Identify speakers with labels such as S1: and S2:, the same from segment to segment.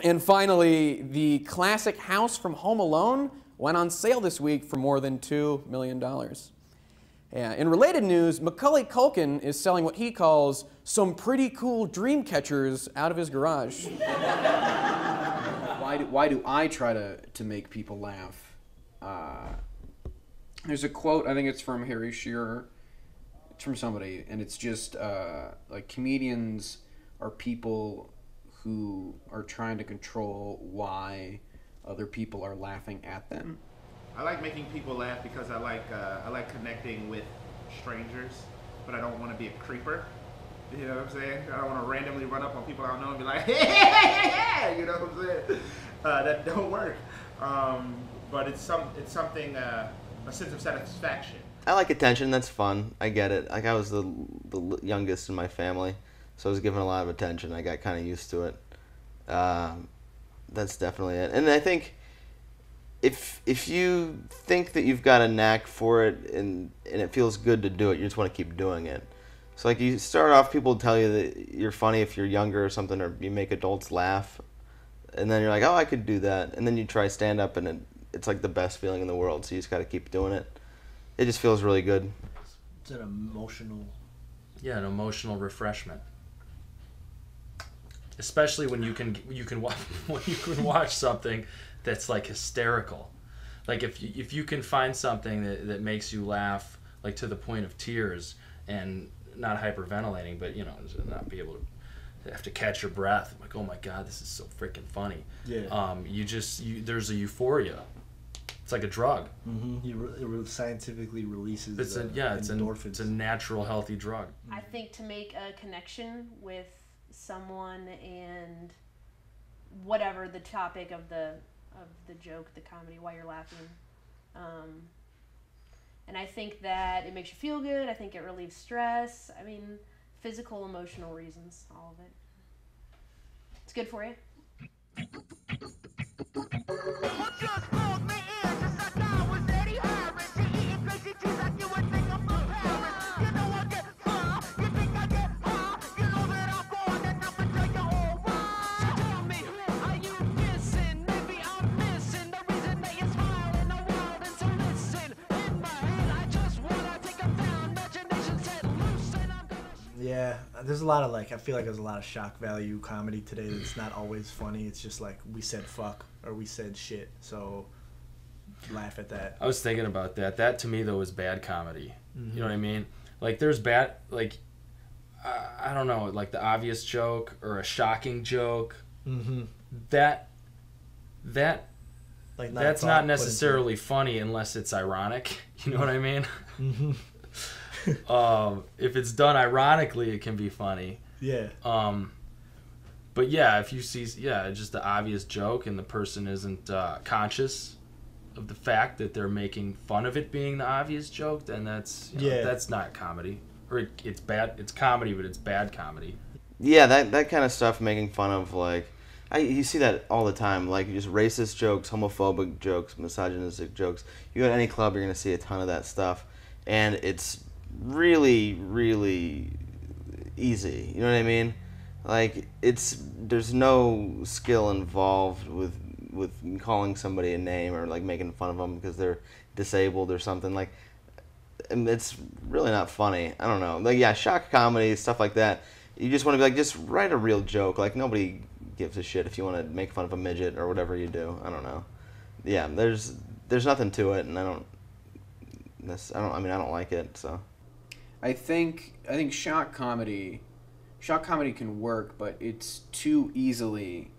S1: And finally, the classic house from Home Alone went on sale this week for more than $2 million. Yeah. In related news, Macaulay Culkin is selling what he calls some pretty cool dream catchers out of his garage.
S2: Why do I try to make people laugh? There's a quote, I think it's from Harry Shearer. It's from somebody, and it's just like comedians are people who are trying to control why other people are laughing at them.
S3: I like making people laugh because I like connecting with strangers, but I don't want to be a creeper. You know what I'm saying? I don't want to randomly run up on people I don't know and be like, hey, you know what I'm saying? That don't work. But it's something, a sense of satisfaction.
S4: I like attention. That's fun. I get it. Like I was the youngest in my family, so I was given a lot of attention. I got kind of used to it. That's definitely it. And I think if you think that you've got a knack for it and it feels good to do it, you just want to keep doing it. So like you start off, people tell you that you're funny if you're younger or something, or you make adults laugh, and then you're like, oh, I could do that. And then you try stand up, and it's like the best feeling in the world. So you just got to keep doing it. It just feels really good.
S5: It's an emotional...
S6: Yeah, an emotional refreshment. Especially when you can watch something that's like hysterical. Like if you can find something that makes you laugh like to the point of tears and not hyperventilating, but not be able to have to catch your breath. Like, oh my God, this is so freaking funny.
S5: Yeah.
S6: There's a euphoria. It's like a drug.
S5: Mm-hmm. It scientifically releases
S6: endorphins. It's a natural, healthy drug.
S7: I think to make a connection with someone and whatever the topic of the joke, the comedy, why you're laughing, and I think that it makes you feel good. I think it relieves stress. I mean, physical, emotional reasons, all of it. It's good for you.
S5: Yeah, there's a lot of I feel like there's a lot of shock value comedy today that's not always funny. It's just like, we said fuck or we said shit, so laugh at that.
S6: I was thinking about that. That to me though is bad comedy.
S5: Mm-hmm.
S6: You know what I mean? Like there's bad, I don't know, like the obvious joke or a shocking joke.
S5: Mm-hmm.
S6: That's not necessarily funny unless it's ironic. You know what I mean?
S5: Mm-hmm.
S6: If it's done ironically, it can be funny.
S5: Yeah.
S6: But yeah, if you see, just the obvious joke and the person isn't conscious of the fact that they're making fun of it being the obvious joke, then that's not comedy. Or it's bad. It's comedy, but it's bad comedy.
S4: Yeah, that kind of stuff, making fun of you see that all the time, like just racist jokes, homophobic jokes, misogynistic jokes. You go to any club, you're gonna see a ton of that stuff, and it's really, really easy. You know what I mean? Like there's no skill involved with calling somebody a name or like making fun of them because they're disabled or something. Like, and it's really not funny. I don't know. Like, yeah, shock comedy, stuff like that. You just want to be like, just write a real joke. Like, nobody gives a shit if you want to make fun of a midget or whatever you do. I don't know. Yeah, there's nothing to it, and I don't like it. So
S2: I think shock comedy can work, but it's too easily,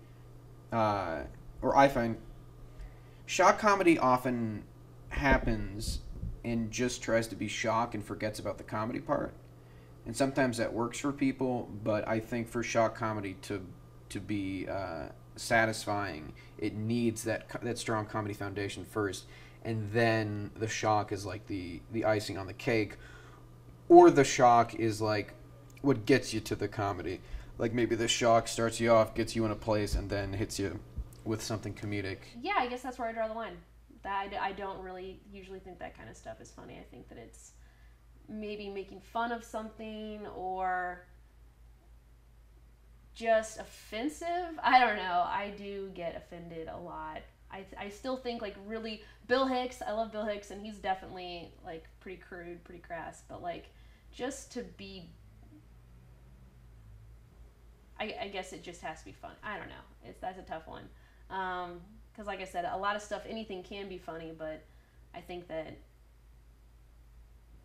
S2: or I find shock comedy often happens and just tries to be shock and forgets about the comedy part. And sometimes that works for people, but I think for shock comedy to be satisfying, it needs that strong comedy foundation first, and then the shock is like the icing on the cake, or the shock is like what gets you to the comedy. Like maybe the shock starts you off, gets you in a place, and then hits you with something comedic.
S7: Yeah, I guess that's where I draw the line. I don't really usually think that kind of stuff is funny. I think that it's maybe making fun of something or just offensive. I don't know. I do get offended a lot. I still think like really Bill Hicks. I love Bill Hicks, and he's definitely like pretty crude, pretty crass. But like just to be, I guess it just has to be fun. I don't know. That's a tough one. Because like I said, a lot of stuff, anything can be funny, but I think that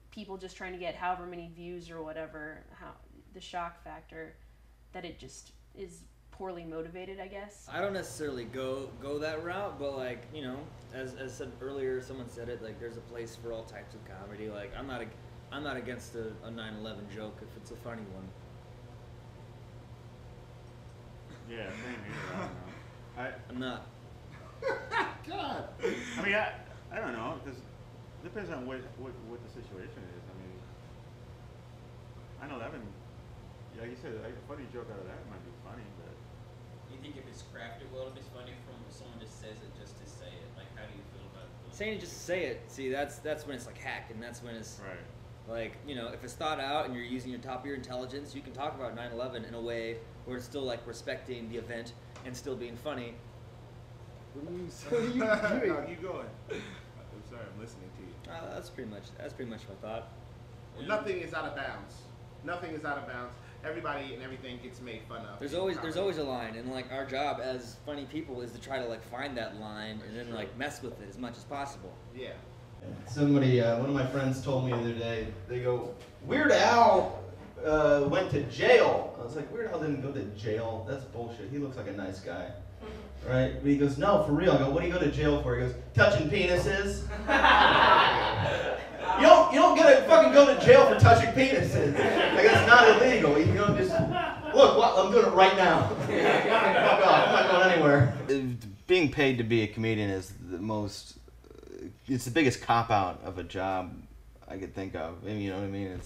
S7: people just trying to get however many views or whatever, the shock factor, that it just is poorly motivated, I guess.
S8: I don't necessarily go that route, but like, you know, as said earlier, someone said it, like there's a place for all types of comedy. Like I'm not against a 9/11 joke if it's a funny one.
S9: Yeah, same here. I don't know.
S8: I'm not.
S9: God. I mean, I don't know, because it depends on what the situation is. I mean, I know that one, like you said, a funny joke out of that might be funny, but.
S10: You think if it's crafted well, if it's funny from someone just says it just to say it, like how do you feel about it?
S8: Saying it just to say it, see, that's when it's like hack, and that's when it's
S9: right.
S8: Like, you know, if it's thought out and you're using your top of your intelligence, you can talk about 9/11 in a way where it's still like respecting the event and still being funny. What are you doing?
S3: No, you going. I'm sorry, I'm listening to you.
S8: That's pretty much my thought.
S3: Yeah. Nothing is out of bounds. Nothing is out of bounds. Everybody and everything gets made fun of.
S8: There's always a line, and like our job as funny people is to try to like find that line and then like mess with it as much as possible.
S3: Yeah.
S4: Somebody, one of my friends told me the other day, they go, Weird Al went to jail. I was like, Weird Al didn't go to jail. That's bullshit. He looks like a nice guy. Right? But he goes, no, for real. I go, what do you go to jail for? He goes, touching penises. You don't get to fucking go to jail for touching penises. Like, it's not illegal. You don't just, look, I'm doing it right now. Fuck off. I'm not going anywhere. Being paid to be a comedian is the most, it's the biggest cop-out of a job I could think of. You know what I mean?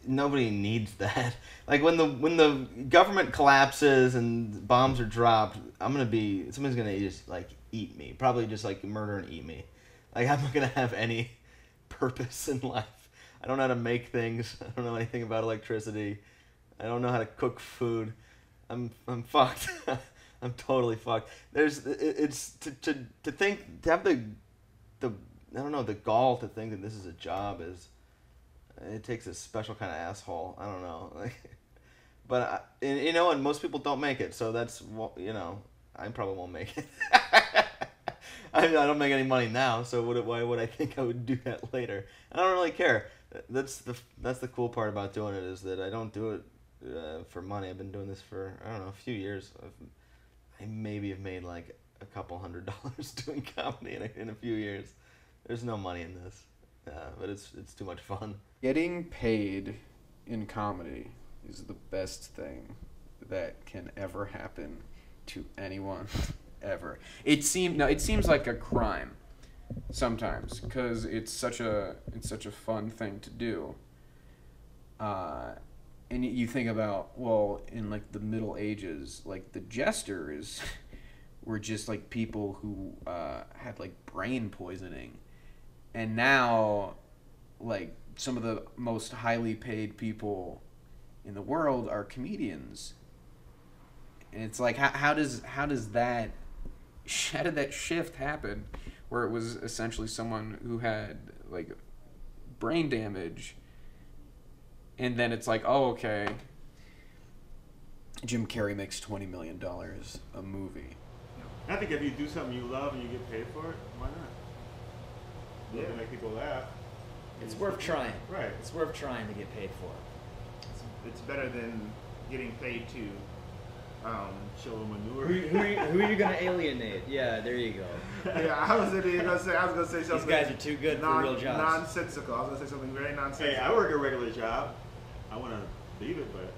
S4: Nobody needs that. Like when the government collapses and bombs are dropped, somebody's gonna just like eat me. Probably just like murder and eat me. Like I'm not gonna have any purpose in life. I don't know how to make things. I don't know anything about electricity. I don't know how to cook food. I'm fucked. I'm totally fucked. It's to think, to have the I don't know, the gall to think that this is a job is, it takes a special kind of asshole. I don't know. Like, but you know, and most people don't make it, so that's, you know, I probably won't make it. I don't make any money now, so why would I think I would do that later? I don't really care. That's the cool part about doing it, is that I don't do it for money. I've been doing this for, I don't know, a few years. I maybe have made like a couple $100 doing comedy in a few years. There's no money in this, but it's too much fun.
S2: Getting paid in comedy is the best thing that can ever happen to anyone ever. It seems like a crime sometimes because it's such a fun thing to do. And you think about, well, in like the Middle Ages, like the jesters were just like people who had like brain poisoning, and now like some of the most highly paid people in the world are comedians. And it's like, how did that shift happen, where it was essentially someone who had like brain damage, and then it's like, oh, okay, Jim Carrey makes $20 million a movie.
S9: I think if you do something you love and you get paid for it, why not? You have to make people laugh.
S8: It's worth trying.
S9: Right.
S8: It's worth trying to get paid for.
S3: It's better than getting paid to show a manure.
S8: Who are you gonna alienate? Yeah, there you go.
S3: Yeah, I was gonna say something.
S8: These guys are too good for real jobs.
S3: Nonsensical. I was gonna say something very nonsensical.
S9: Hey, I work a regular job. I want to leave it, but